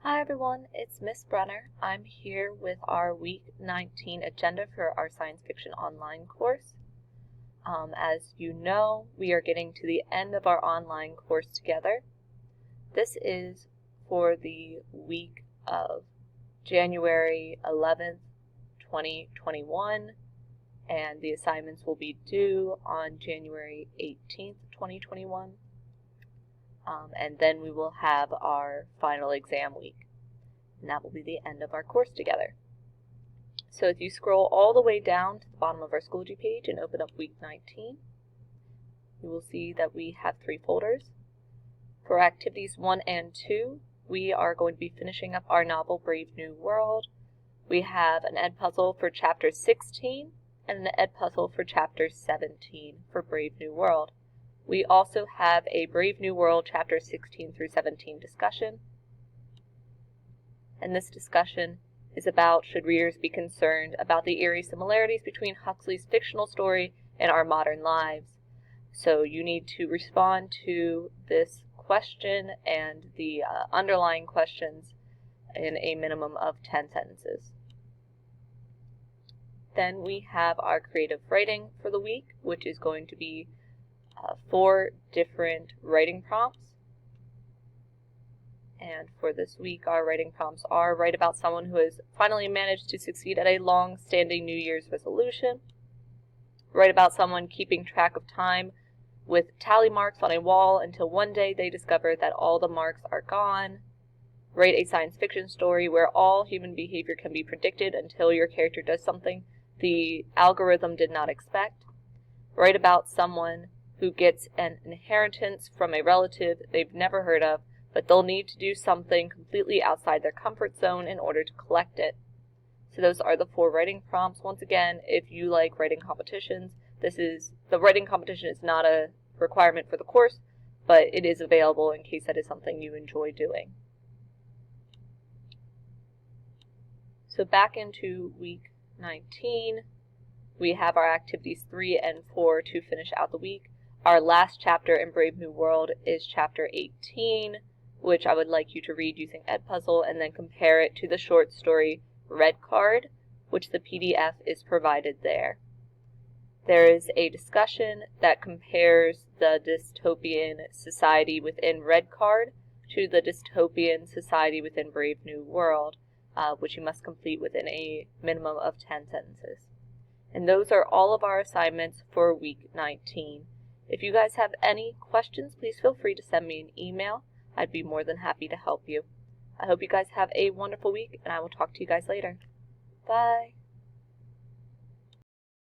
Hi everyone, it's Miss Brenner. I'm here with our week 19 agenda for our science fiction online course. As you know, we are getting to the end of our online course together. This is for the week of January 11th, 2021, and the assignments will be due on January 18th, 2021. And then we will have our final exam week, and that will be the end of our course together. So if you scroll all the way down to the bottom of our Schoology page and open up week 19, you will see that we have 3 folders. For activities 1 and 2, we are going to be finishing up our novel Brave New World. We have an Edpuzzle for chapter 16 and an Edpuzzle for chapter 17 for Brave New World. We also have a Brave New World chapter 16 through 17 discussion. And this discussion is about should readers be concerned about the eerie similarities between Huxley's fictional story and our modern lives. So you need to respond to this question and the underlying questions in a minimum of 10 sentences. Then we have our creative writing for the week, which is going to be 4 different writing prompts. And for this week, our writing prompts are: write about someone who has finally managed to succeed at a long-standing New Year's resolution. Write about someone keeping track of time with tally marks on a wall until one day they discover that all the marks are gone. Write a science fiction story where all human behavior can be predicted until your character does something the algorithm did not expect. Write about someone who gets an inheritance from a relative they've never heard of, but they'll need to do something completely outside their comfort zone in order to collect it. So those are the 4 writing prompts. Once again, if you like writing competitions, the writing competition is not a requirement for the course, but it is available in case that is something you enjoy doing. So back into week 19, we have our activities 3 and 4 to finish out the week. Our last chapter in Brave New World is chapter 18, which I would like you to read using Edpuzzle and then compare it to the short story Red Card, which the PDF is provided there. There is a discussion that compares the dystopian society within Red Card to the dystopian society within Brave New World, which you must complete within a minimum of 10 sentences. And those are all of our assignments for week 19. If you guys have any questions, please feel free to send me an email. I'd be more than happy to help you. I hope you guys have a wonderful week, and I will talk to you guys later. Bye!